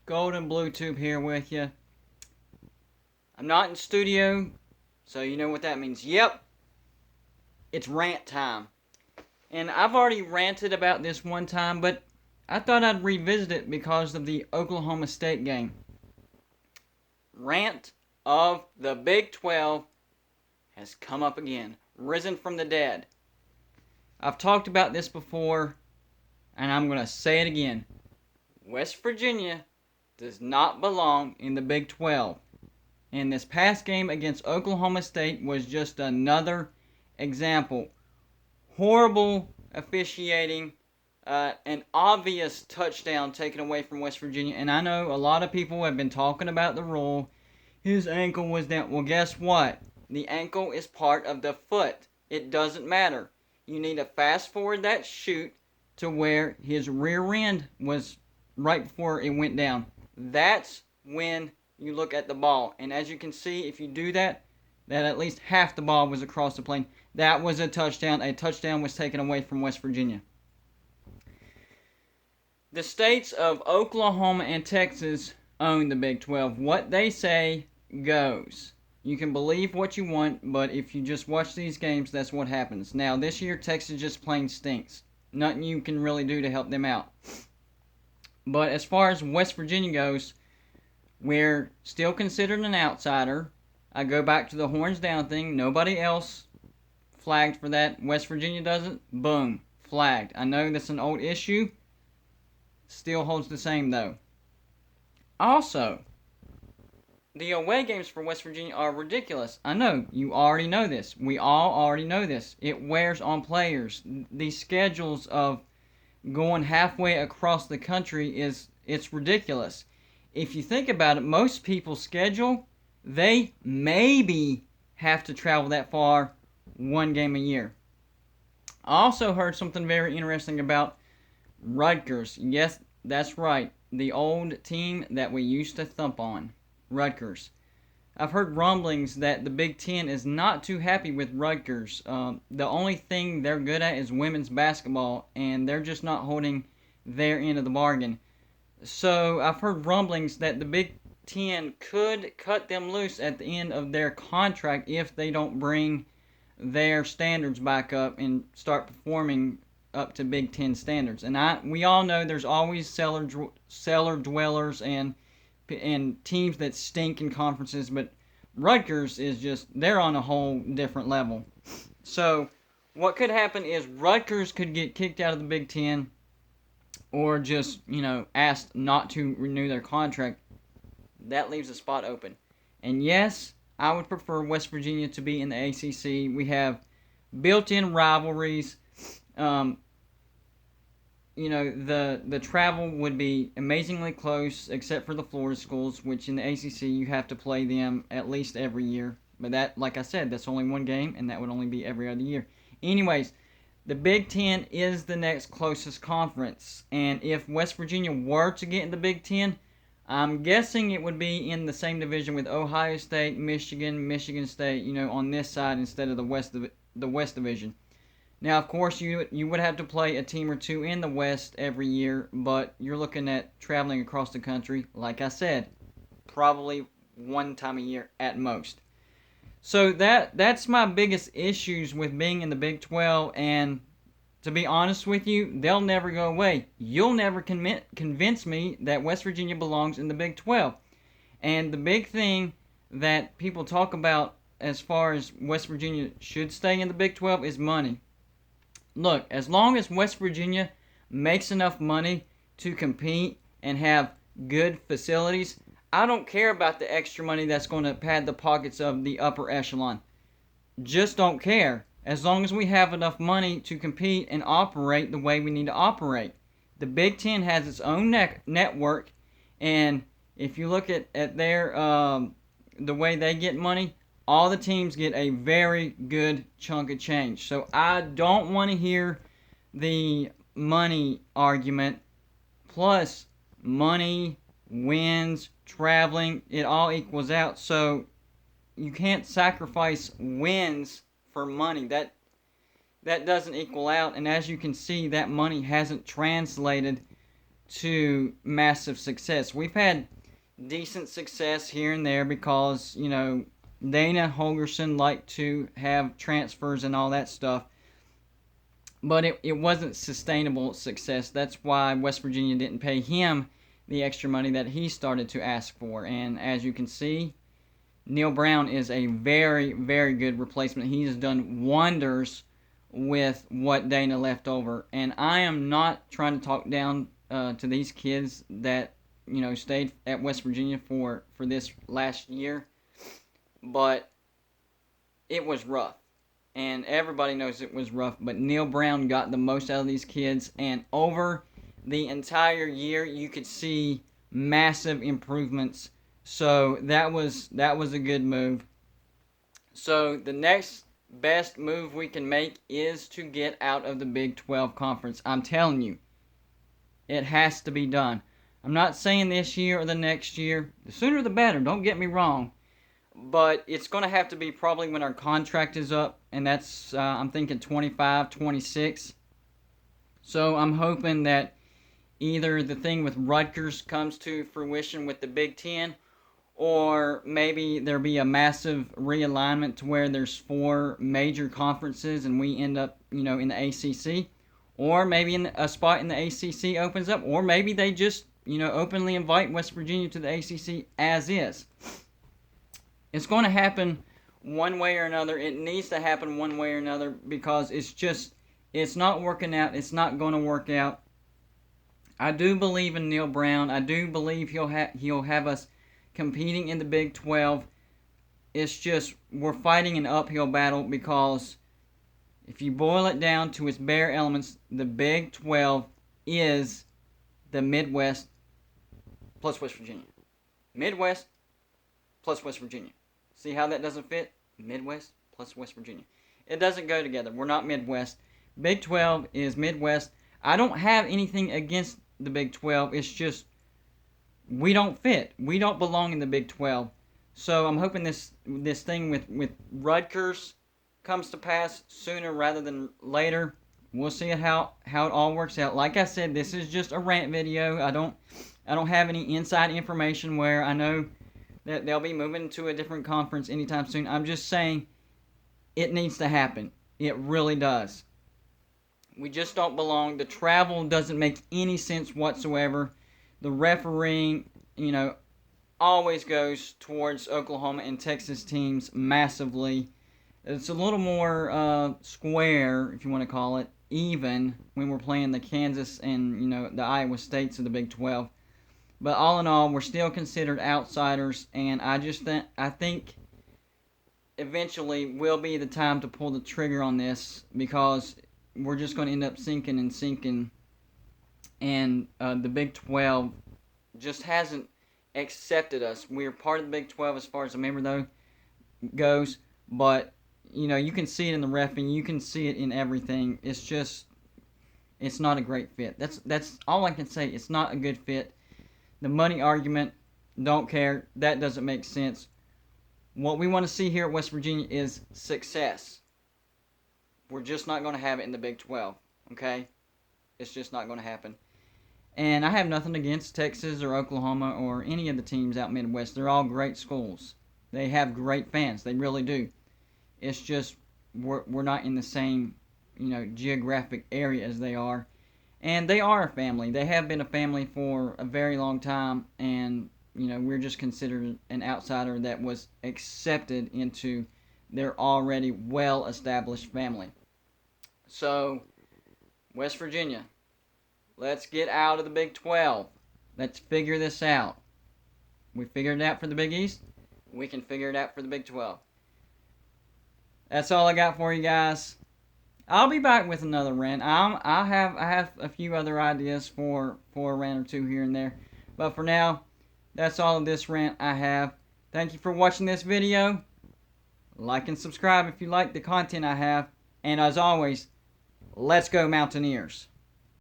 Golden Blue Tube here with you. I'm not in studio, so you know what that means. Yep, it's rant time. And I've already ranted about this one time, but I thought I'd revisit it because of the Oklahoma State game. Rant of the Big 12 has come up again, risen from the dead. I've talked about this before, and I'm going to say it again. West Virginia does not belong in the Big 12. And this past game against Oklahoma State was just another example. Horrible officiating, an obvious touchdown taken away from West Virginia. And I know a lot of people have been talking about the rule. His ankle was down. Well, guess what? The ankle is part of the foot. It doesn't matter. You need to fast forward that shoot to where his rear end was right before it went down. That's when you look at the ball. And as you can see, if you do that, that at least half the ball was across the plane. That was a touchdown. A touchdown was taken away from West Virginia. The states of Oklahoma and Texas own the Big 12. What they say goes. You can believe what you want, but if you just watch these games, that's what happens. Now, this year, Texas just plain stinks. Nothing you can really do to help them out. But as far as West Virginia goes, we're still considered an outsider. I go back to the horns down thing. Nobody else flagged for that. West Virginia doesn't. Boom. Flagged. I know that's an old issue. Still holds the same, though. Also, the away games for West Virginia are ridiculous. I know. You already know this. We all already know this. It wears on players. The schedules of going halfway across the country it's ridiculous. If you think about it, most people's schedule, they maybe have to travel that far one game a year. I also heard something very interesting about Rutgers. Yes, that's right. The old team that we used to thump on. Rutgers. I've heard rumblings that the Big Ten is not too happy with Rutgers. The only thing they're good at is women's basketball, and they're just not holding their end of the bargain. So I've heard rumblings that the Big Ten could cut them loose at the end of their contract if they don't bring their standards back up and start performing up to Big Ten standards. And we all know there's always cellar dwellers and teams that stink in conferences, but Rutgers is just, they're on a whole different level. So what could happen is Rutgers could get kicked out of the Big Ten or just, asked not to renew their contract. That leaves a spot open. And yes, I would prefer West Virginia to be in the ACC. We have built-in rivalries. The travel would be amazingly close, except for the Florida schools, which in the ACC you have to play them at least every year. But that, like I said, that's only one game, and that would only be every other year. Anyways, the Big Ten is the next closest conference, and if West Virginia were to get in the Big Ten, I'm guessing it would be in the same division with Ohio State, Michigan State, on this side instead of the West Division. Now, of course, you would have to play a team or two in the West every year, but you're looking at traveling across the country, like I said, probably one time a year at most. So that's my biggest issues with being in the Big 12, and to be honest with you, they'll never go away. You'll never convince me that West Virginia belongs in the Big 12. And the big thing that people talk about as far as West Virginia should stay in the Big 12 is money. Look, as long as West Virginia makes enough money to compete and have good facilities, I don't care about the extra money that's going to pad the pockets of the upper echelon. Just don't care. As long as we have enough money to compete and operate the way we need to operate. The Big Ten has its own network, and if you look at their the way they get money, all the teams get a very good chunk of change. So I don't want to hear the money argument. Plus, money, wins, traveling, it all equals out. So you can't sacrifice wins for money. That doesn't equal out. And as you can see, that money hasn't translated to massive success. We've had decent success here and there because, Dana Holgerson liked to have transfers and all that stuff. But it wasn't sustainable success. That's why West Virginia didn't pay him the extra money that he started to ask for. And as you can see, Neil Brown is a very, very good replacement. He has done wonders with what Dana left over. And I am not trying to talk down to these kids that, stayed at West Virginia for this last year. But it was rough. And everybody knows it was rough. But Neil Brown got the most out of these kids. And over the entire year, you could see massive improvements. So that was a good move. So the next best move we can make is to get out of the Big 12 conference. I'm telling you, it has to be done. I'm not saying this year or the next year. The sooner the better, don't get me wrong. But it's going to have to be probably when our contract is up, and that's, I'm thinking 25, 26. So I'm hoping that either the thing with Rutgers comes to fruition with the Big Ten, or maybe there'll be a massive realignment to where there's 4 major conferences and we end up, in the ACC. Or maybe a spot in the ACC opens up, or maybe they just, openly invite West Virginia to the ACC as is. It's going to happen one way or another. It needs to happen one way or another because it's not working out. It's not going to work out. I do believe in Neil Brown. I do believe he'll have us competing in the Big 12. It's just we're fighting an uphill battle because if you boil it down to its bare elements, the Big 12 is the Midwest plus West Virginia. Midwest plus West Virginia. See how that doesn't fit? Midwest plus West Virginia. It doesn't go together. We're not Midwest. Big 12 is Midwest. I don't have anything against the Big 12. It's just we don't fit. We don't belong in the Big 12. So I'm hoping this thing with Rutgers comes to pass sooner rather than later. We'll see how it all works out. Like I said, this is just a rant video. I don't have any inside information where I know that they'll be moving to a different conference anytime soon. I'm just saying it needs to happen. It really does. We just don't belong. The travel doesn't make any sense whatsoever. The refereeing, always goes towards Oklahoma and Texas teams massively. It's a little more square, if you want to call it, even when we're playing the Kansas and, the Iowa States of the Big 12. But all in all, we're still considered outsiders, and I think eventually will be the time to pull the trigger on this because we're just going to end up sinking, and the Big 12 just hasn't accepted us. We're part of the Big 12 as far as a member though goes, but you can see it in the reffing, you can see it in everything. It's not a great fit. That's all I can say. It's not a good fit. The money argument, don't care. That doesn't make sense. What we want to see here at West Virginia is success. We're just not going to have it in the Big 12, okay? It's just not going to happen. And I have nothing against Texas or Oklahoma or any of the teams out Midwest. They're all great schools. They have great fans. They really do. It's just we're not in the same, geographic area as they are. And they are a family. They have been a family for a very long time. And, we're just considered an outsider that was accepted into their already well-established family. So, West Virginia, let's get out of the Big 12. Let's figure this out. We figured it out for the Big East. We can figure it out for the Big 12. That's all I got for you guys. I'll be back with another rant. I have a few other ideas for a rant or two here and there. But for now, that's all of this rant I have. Thank you for watching this video. Like and subscribe if you like the content I have. And as always, let's go Mountaineers.